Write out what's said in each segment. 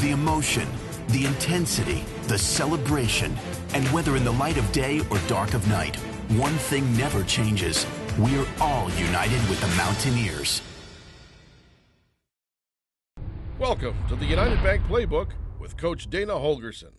The emotion, the intensity, the celebration, and whether in the light of day or dark of night, one thing never changes. We're all united with the Mountaineers. Welcome to the United Bank Playbook with Coach Dana Holgorsen.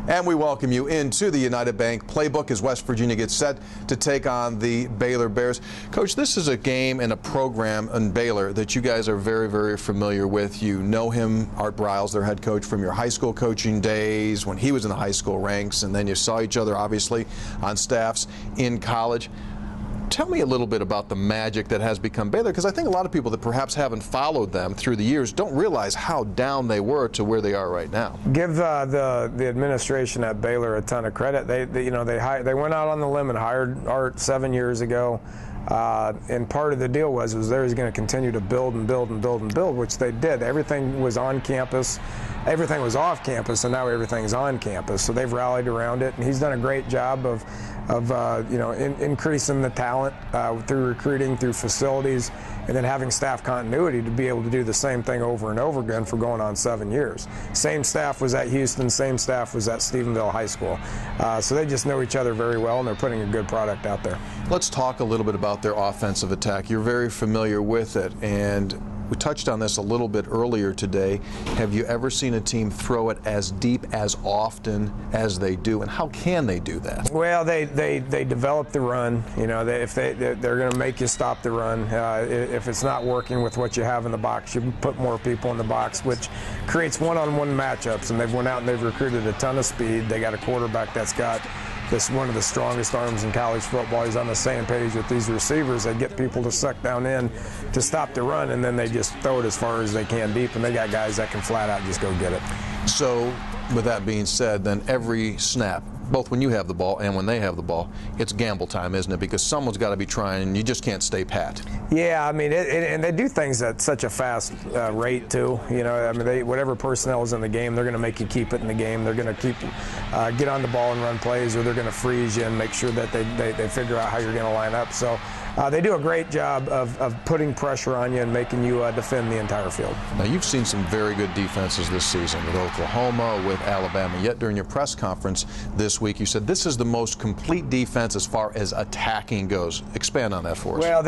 And we welcome you into the United Bank Playbook as West Virginia gets set to take on the Baylor Bears. Coach, this is a game and a program in Baylor that you guys are very, very familiar with. You know him, Art Briles, their head coach, from your high school coaching days when he was in the high school ranks, and then you saw each other, obviously, on staffs in college. Tell me a little bit about the magic that has become Baylor, because I think a lot of people that perhaps haven't followed them through the years don't realize how down they were to where they are right now. Give the administration at Baylor a ton of credit. They went out on the limb and hired Art 7 years ago. And part of the deal was they was going to continue to build and build and build and build, which they did. Everything was on campus, everything was off campus, and now everything's on campus. So they've rallied around it, and he's done a great job of increasing the talent through recruiting, through facilities, and then having staff continuity to be able to do the same thing over and over again for going on 7 years. Same staff was at Houston, same staff was at Stephenville High School. So they just know each other very well, and they're putting a good product out there. Let's talk a little bit about their offensive attack. You're very familiar with it, and we touched on this a little bit earlier today. Have you ever seen a team throw it as deep as often as they do, and how can they do that? Well, they develop the run. You know, they're going to make you stop the run. If it's not working with what you have in the box, you put more people in the box, which creates one-on-one matchups. And they've went out and they've recruited a ton of speed. They got a quarterback that's got one of the strongest arms in college football. He's on the same page with these receivers. They get people to suck down in to stop the run, and then they just throw it as far as they can deep, and they got guys that can flat out just go get it. So with that being said, then every snap, both when you have the ball and when they have the ball, it's gamble time, isn't it? Because someone's got to be trying, and you just can't stay pat. Yeah, I mean, and they do things at such a fast rate too. You know, I mean, whatever personnel is in the game, they're going to make you keep it in the game. They're going to get on the ball and run plays, or they're going to freeze you and make sure that they figure out how you're going to line up. So they do a great job of putting pressure on you and making you defend the entire field. Now, you've seen some very good defenses this season with Oklahoma, with Alabama. Yet during your press conference this week, you said this is the most complete defense as far as attacking goes. Expand on that for us. Well,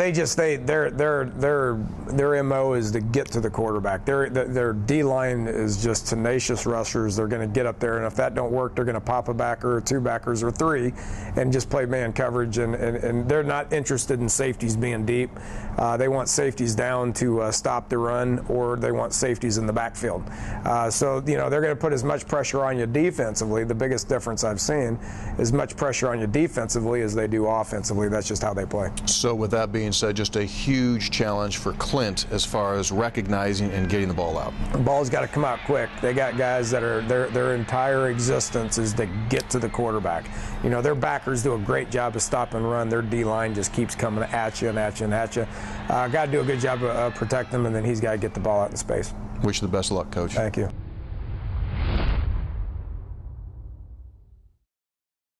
their MO is to get to the quarterback. Their D-line is just tenacious rushers. They're going to get up there, and if that don't work, they're going to pop a backer or two backers or three and just play man coverage, and they're not interested in safeties being deep. They want safeties down to stop the run, or they want safeties in the backfield. So, you know, they're going to put as much pressure on you defensively. The biggest difference I've seen as much pressure on you defensively as they do offensively. That's just how they play. So with that being said, just a huge challenge for Clint as far as recognizing and getting the ball out. The ball's got to come out quick. They got guys that are their entire existence is to get to the quarterback. You know, their backers do a great job of stop and run. Their D-line just keeps coming at you and at you and at you. Got to do a good job of protecting them, and then he's got to get the ball out in space. Wish you the best of luck, Coach. Thank you.